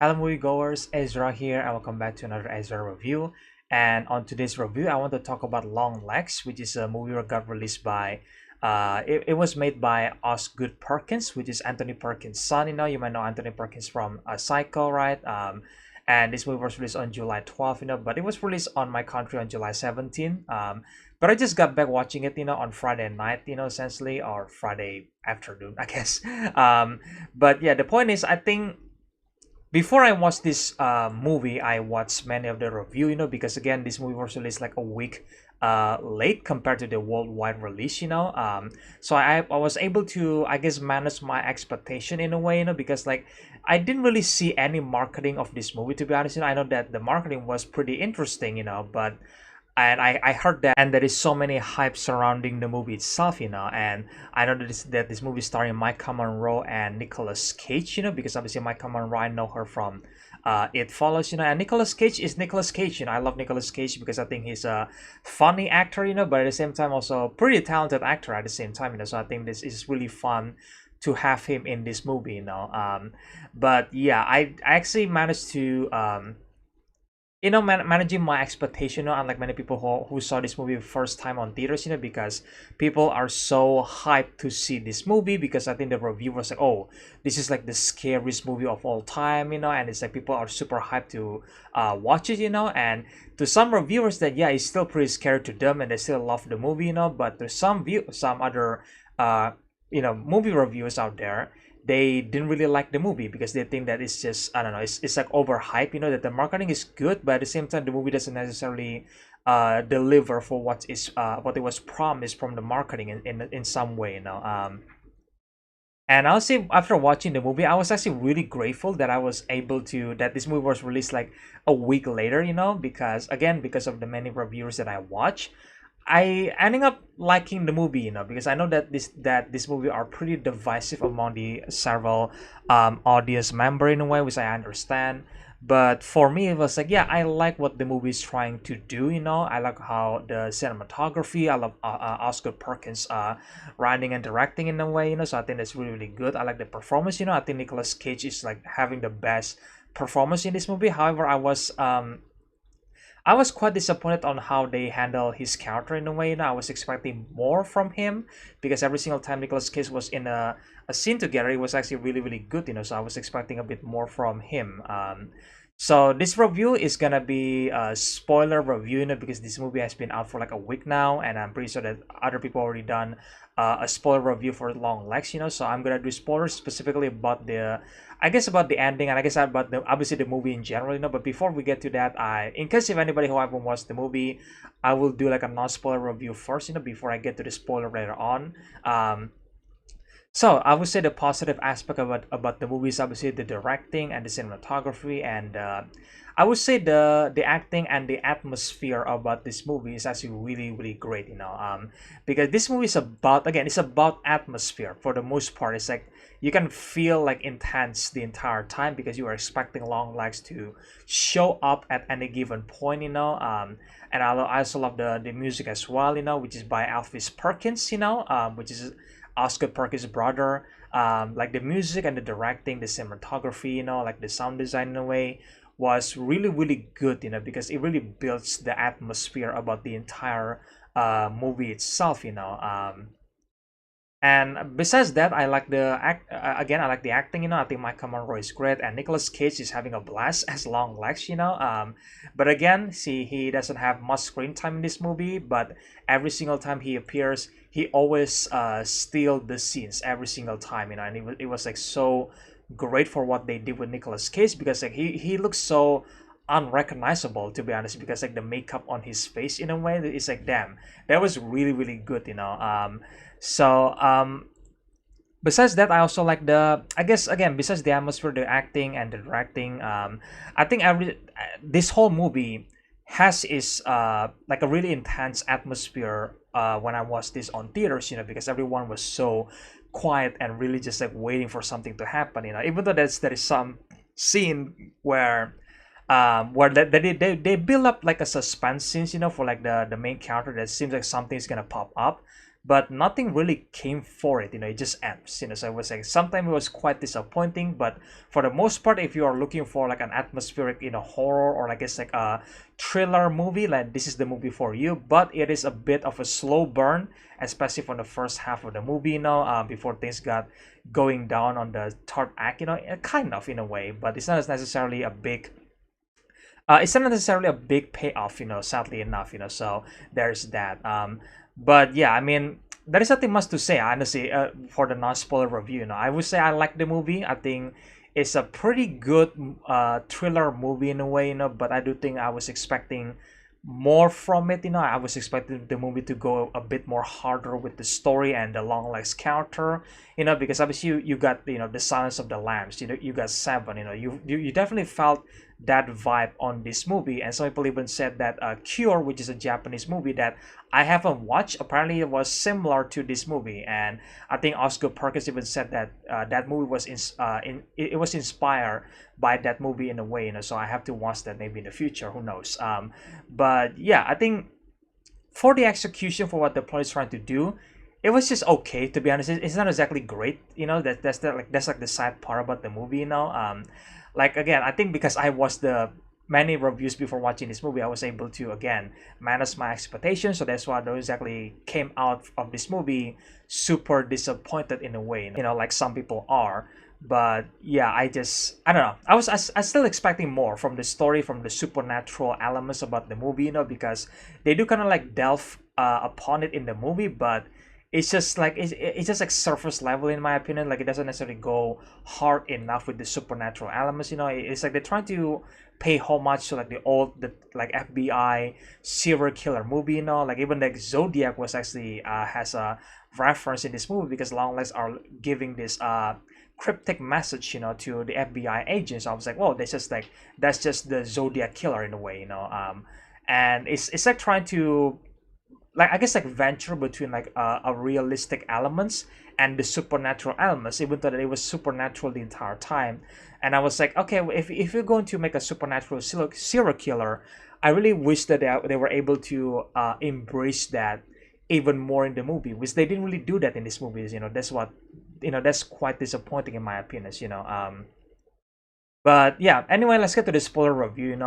Hello moviegoers, Ezra here and welcome back to another Ezra review. And on today's review, I want to talk about Longlegs, which is a movie that got released by, it was made by ozperkins, which is Anthony Perkins' son. You might know Anthony Perkins from Psycho, right? And this movie was released on July 12th, but it was released on my country on July 17th. But I just got back watching it, on Friday night, essentially, or Friday afternoon, I guess. But yeah, the point is, I think before I watched this movie, I watched many of the review, because again, this movie was released like a week late compared to the worldwide release, So I was able to, I guess, manage my expectation in a way, because like I didn't really see any marketing of this movie, to be honest. I know that the marketing was pretty interesting, but and I heard that and there is so many hype surrounding the movie itself, and I know that this movie starring Maikamonroe and Nicolas Cage, because obviously Maikamonroe, I know her from It Follows, and Nicolas Cage is Nicolas Cage. I love Nicolas Cage because I think he's a funny actor, but at the same time also pretty talented actor at the same time, so I think this is really fun to have him in this movie, but yeah, I actually managed to managing my expectation, unlike many people who saw this movie first time on theaters, because people are so hyped to see this movie because I think the review was like, oh, this is like the scariest movie of all time, and it's like people are super hyped to watch it, and to some reviewers that, yeah, it's still pretty scary to them and they still love the movie, but to some other uh movie reviewers out there, they didn't really like the movie because they think that it's just, I don't know, it's like overhyped, that the marketing is good, but at the same time the movie doesn't necessarily deliver for what it was promised from the marketing in some way, and I'll say after watching the movie, I was actually really grateful that I was able to that this movie was released like a week later, because again, because of the many reviewers that I watch, I ending up liking the movie, because I know that this movie are pretty divisive among the several audience member in a way, which I understand. But for me, it was like, yeah, I like what the movie is trying to do. I like how the cinematography. I love Oscar Perkins writing and directing in a way. So I think that's really really good. I like the performance. I think Nicolas Cage is like having the best performance in this movie. However, I was quite disappointed on how they handle his character in a way. I was expecting more from him because every single time Nicolas Cage was in a scene together, it was actually really, really good, So I was expecting a bit more from him. So this review is gonna be a spoiler review, because this movie has been out for like a week now, and I'm pretty sure that other people already done a spoiler review for Longlegs, So I'm gonna do spoilers specifically about I guess about the ending, and I guess about the obviously the movie in general, But before we get to that, in case if anybody who haven't watched the movie, I will do like a non-spoiler review first, before I get to the spoiler later on. So I would say the positive aspect about the movie is obviously the directing and the cinematography, and I would say the acting and the atmosphere about this movie is actually really really great, because this movie is about, again, it's about atmosphere for the most part. It's like you can feel like intense the entire time because you are expecting Longlegs to show up at any given point, and I also love the music as well, which is by Elvis Perkins, which is Oscar Perkins' brother. Like the music and the directing, the cinematography, like the sound design in a way was really really good, because it really builds the atmosphere about the entire movie itself, and besides that, I like the again, I like the acting. I think maikamonroe is great, and Nicolas Cage is having a blast as Longlegs. But again, see, he doesn't have much screen time in this movie. But every single time he appears, he always steal the scenes every single time. And it was like so great for what they did with Nicolas Cage because like he looks so unrecognizable, to be honest, because like the makeup on his face in a way that it's like, damn, that was really really good. So besides that, I also like I guess, again, besides the atmosphere, the acting and the directing, I think this whole movie has is like a really intense atmosphere when I watched this on theaters, because everyone was so quiet and really just like waiting for something to happen, even though there is some scene where they build up like a suspense scenes, for like the main character that seems like something's gonna pop up, but nothing really came for it. It just ends. So I was like, sometimes it was quite disappointing, but for the most part, if you are looking for like an atmospheric, horror, or I guess like a thriller movie, like this is the movie for you. But it is a bit of a slow burn, especially from the first half of the movie, before things got going down on the third act, kind of in a way, but it's not necessarily a big payoff, sadly enough, so there's that. But yeah, I mean, there is nothing much to say, honestly, for the non-spoiler review. I would say I like the movie. I think it's a pretty good thriller movie in a way, but I do think I was expecting more from it. I was expecting the movie to go a bit more harder with the story and the Longlegs character, because obviously you got the Silence of the Lambs, you got Seven, you definitely felt that vibe on this movie. And some people even said that Cure, which is a Japanese movie that I haven't watched, apparently it was similar to this movie. And I think ozperkins even said that that movie was it was inspired by that movie in a way, so I have to watch that maybe in the future, who knows. But yeah, I think for the execution, for what the plot is trying to do, it was just okay, to be honest. It's not exactly great, that's like the sad part about the movie, like, again, I think because I watched the many reviews before watching this movie, I was able to again manage my expectations. So that's why I don't exactly came out of this movie super disappointed in a way, like some people are. But yeah, I don't know. I still expecting more from the story, from the supernatural elements about the movie, because they do kind of like delve upon it in the movie, but it's just like it's just like surface level in my opinion. Like, it doesn't necessarily go hard enough with the supernatural elements. It's like they're trying to pay homage to like the like FBI serial killer movie. Like, even like Zodiac was actually has a reference in this movie, because Longlegs are giving this cryptic message, to the FBI agents. So I was like, whoa, that's just the Zodiac killer in a way. And it's like trying to, like, I guess, like venture between like a realistic elements and the supernatural elements, even though that it was supernatural the entire time. And I was like, okay, if you're going to make a supernatural serial killer, I really wish that they were able to embrace that even more in the movie, which they didn't really do that in these movies. That's quite disappointing in my opinion. But yeah, anyway, let's get to the spoiler review.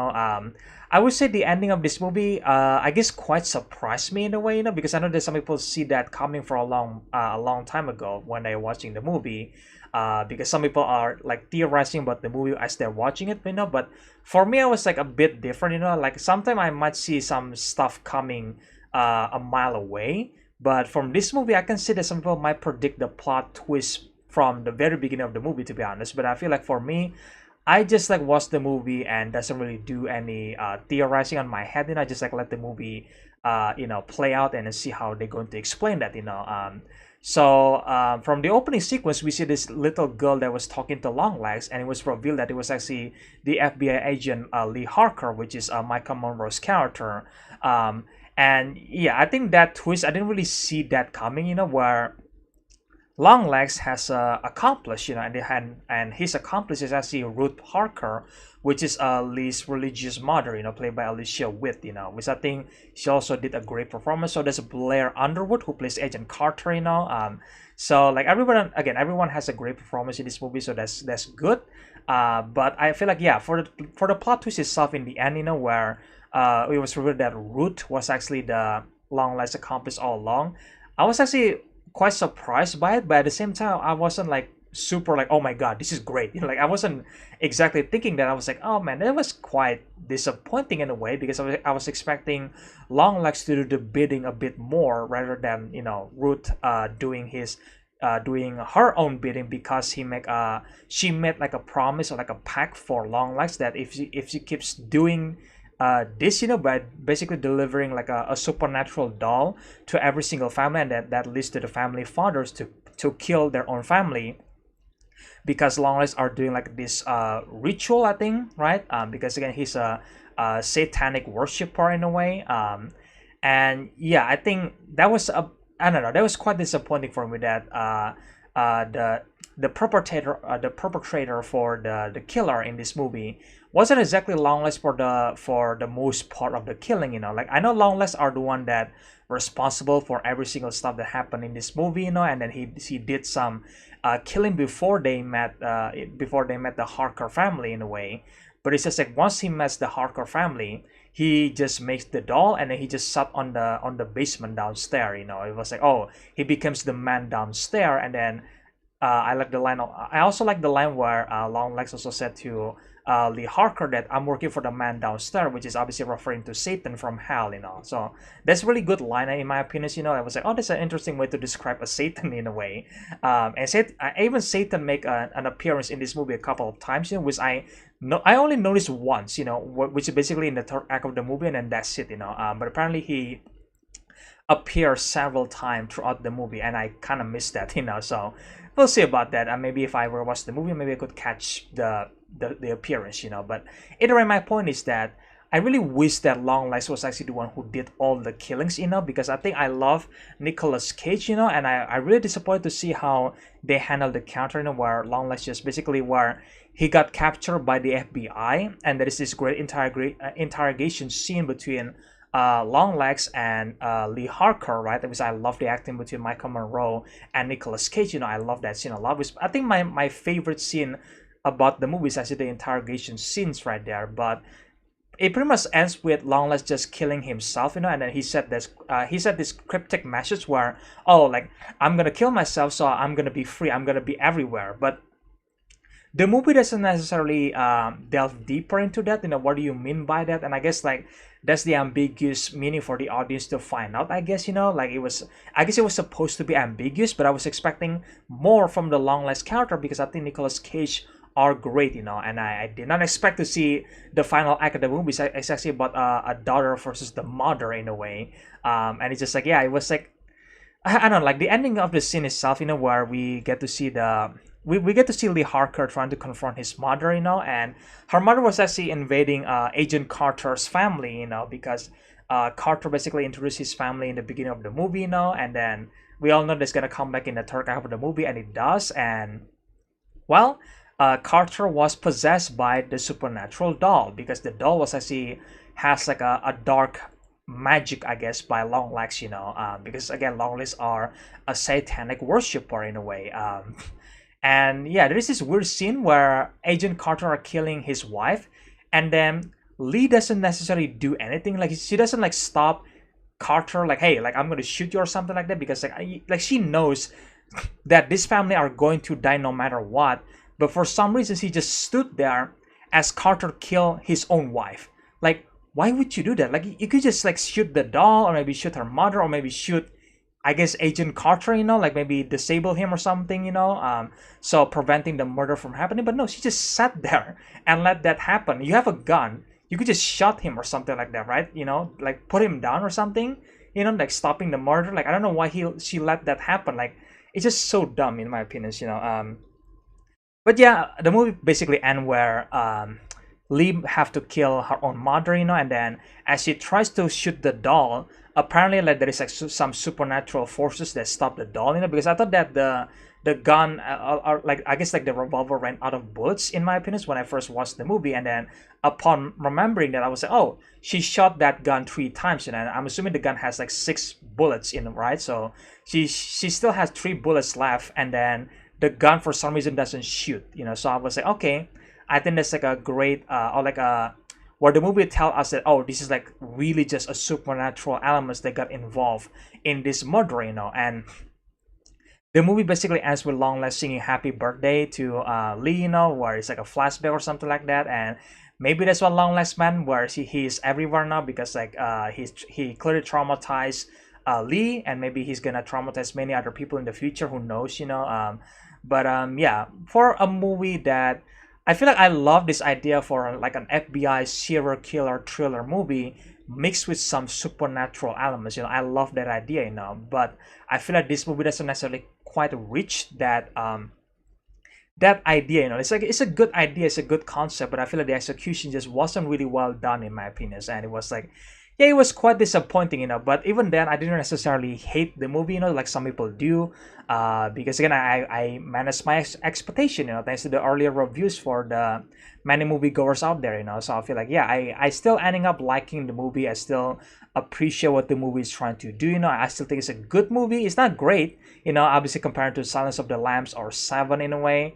I would say the ending of this movie, I guess, quite surprised me in a way, because I know that some people see that coming for a long time ago when they're watching the movie. Because some people are like theorizing about the movie as they're watching it, But for me, I was like a bit different, Like, sometimes I might see some stuff coming a mile away, but from this movie, I can see that some people might predict the plot twist from the very beginning of the movie, to be honest. But I feel like for me, I just like watch the movie and doesn't really do any theorizing on my head. I just like let the movie play out and then see how they're going to explain that. So from the opening sequence, we see this little girl that was talking to Longlegs, and it was revealed that it was actually the FBI agent Lee Harker, which is Maikamonroe's character. And yeah, I think that twist, I didn't really see that coming. Where Longlegs has accomplished, and his accomplice is actually Ruth Harker, which is Lee's religious mother, played by Alicia Witt, which I think she also did a great performance. So there's Blair Underwood, who plays Agent Carter, so like everyone has a great performance in this movie, so that's good. But I feel like, yeah, for the plot twist itself in the end, where it was revealed that Ruth was actually the Longlegs accomplice all along. I was actually quite surprised by it, but at the same time, I wasn't like super like, oh my god, this is great. Like, I wasn't exactly thinking that. I was like, oh man, that was quite disappointing in a way, because I was expecting Longlegs to do the bidding a bit more rather than Ruth doing her own bidding, because she made like a promise or like a pact for Longlegs that if she keeps doing this, by basically delivering like a supernatural doll to every single family, and that leads to the family fathers to kill their own family, because Longlegs are doing like this ritual, I think, right? Because again, he's a satanic worshiper in a way. And yeah, I think that was I don't know, that was quite disappointing for me that the the perpetrator for the killer in this movie wasn't exactly Longlegs for the most part of the killing. Like I know Longlegs are the one that responsible for every single stuff that happened in this movie. And then he did some killing before they met the Harker family in a way. But it's just like once he met the Harker family, he just makes the doll and then he just sat on the basement downstairs. It was like, oh, he becomes the man downstairs. And then I like the line. I also like the line where Longlegs also said to Lee Harker that I'm working for the man downstairs, which is obviously referring to Satan from hell. So that's a really good line in my opinion. I was like, oh, that's an interesting way to describe a Satan in a way. And even Satan make an appearance in this movie a couple of times, which I only noticed once, which is basically in the third act of the movie, and then that's it. But apparently he appears several times throughout the movie, and I kind of missed that. So we'll see about that. Maybe if I ever watch the movie, maybe I could catch the appearance. But either way, my point is that I really wish that Longlegs was actually the one who did all the killings, because I think I love Nicolas Cage, and I really disappointed to see how they handled the character, where Longlegs just basically where he got captured by the FBI, and there is this great interrogation scene between Longlegs and Lee Harker, right? Because I love the acting between maikamonroe and Nicolas Cage. I love that scene a lot. I think my favorite scene about the movie is actually the interrogation scenes right there. But it pretty much ends with Longlegs just killing himself, and then he said this cryptic message where, oh, like I'm gonna kill myself, so I'm gonna be free, I'm gonna be everywhere. But the movie doesn't necessarily delve deeper into that. What do you mean by that? And I guess like that's the ambiguous meaning for the audience to find out. I guess like I guess it was supposed to be ambiguous, but I was expecting more from the Longlegs character because I think Nicolas Cage are great, and I did not expect to see the final act of the movie. It's actually about a daughter versus the mother in a way, and it's just like, yeah, it was like I don't know, like the ending of the scene itself, where we get to see we get to see Lee Harker trying to confront his mother, and her mother was actually invading Agent Carter's family, because Carter basically introduced his family in the beginning of the movie, and then we all know that's gonna come back in the third half of the movie, and it does, and well, Carter was possessed by the supernatural doll because the doll was actually has like a dark magic, I guess, by Longlegs, because again, Longlegs are a satanic worshiper in a way. And yeah, there is this weird scene where Agent Carter are killing his wife, and then Lee doesn't necessarily do anything. Like she doesn't like stop Carter, like, hey, like I'm gonna shoot you or something like that, because like she knows that this family are going to die no matter what. But for some reason, he just stood there as Carter killed his own wife. Like, why would you do that? Like, you could just like shoot the doll, or maybe shoot her mother, or maybe shoot, I guess, Agent Carter, like maybe disable him or something, so preventing the murder from happening. But no, she just sat there and let that happen. You have a gun, you could just shot him or something like that, right? Like put him down or something, like stopping the murder. Like, I don't know why she let that happen. Like, it's just so dumb in my opinion, But yeah, the movie basically ends where Lee have to kill her own mother, and then as she tries to shoot the doll, apparently like there is like some supernatural forces that stop the doll, because I thought that the gun are like, I guess like the revolver ran out of bullets in my opinion when I first watched the movie, and then upon remembering that I was like, oh, she shot that gun 3 times, and I'm assuming the gun has like 6 bullets in it, right? So she still has 3 bullets left, and then the gun for some reason doesn't shoot, so I was like, okay, I think that's like a great or like a where the movie tell us that, oh, this is like really just a supernatural elements that got involved in this murder, and the movie basically ends with Longlegs singing happy birthday to Lee, where it's like a flashback or something like that, and maybe that's what Longlegs meant, where he's everywhere now because like he clearly traumatized Lee, and maybe he's gonna traumatize many other people in the future, who knows, but yeah, for a movie that I feel like I love this idea for like an FBI serial killer thriller movie mixed with some supernatural elements. I love that idea, but I feel like this movie doesn't necessarily quite reach that that idea. It's like it's a good idea, it's a good concept, but I feel like the execution just wasn't really well done in my opinion, and it was like yeah, it was quite disappointing, but even then I didn't necessarily hate the movie, like some people do, because again I managed my expectation, thanks to the earlier reviews for the many moviegoers out there, so I feel like, yeah, I still ending up liking the movie. I still appreciate what the movie is trying to do, I still think it's a good movie. It's not great, obviously compared to Silence of the Lambs or Seven in a way,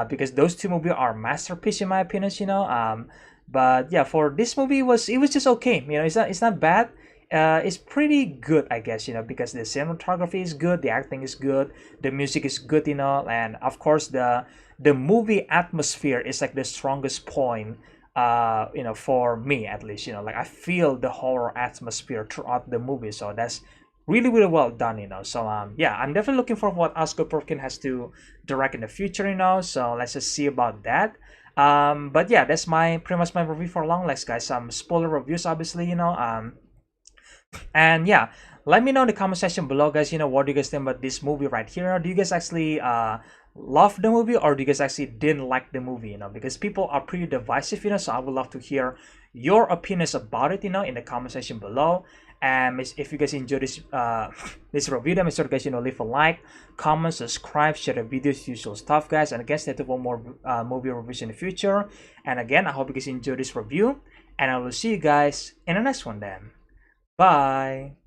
because those two movies are masterpiece in my opinion, but yeah, for this movie, it was just okay. It's not bad. It's pretty good, I guess. Because the cinematography is good, the acting is good, the music is good. And of course the movie atmosphere is like the strongest point. For me at least. Like I feel the horror atmosphere throughout the movie, so that's really really well done. So yeah, I'm definitely looking for what Ozperkins has to direct in the future. So let's just see about that. But yeah, that's my pretty much my review for Longlegs, guys. Some spoiler reviews, obviously, and yeah, let me know in the comment section below, guys. What do you guys think about this movie right here? Do you guys actually love the movie, or do you guys actually didn't like the movie? Because people are pretty divisive, so I would love to hear your opinions about it, in the comment section below. And if you guys enjoy this this review, then make sure, guys, leave a like, comment, subscribe, share the videos, usual stuff, guys. And again, stay tuned for more movie reviews in the future. And again, I hope you guys enjoy this review, and I will see you guys in the next one then. Bye.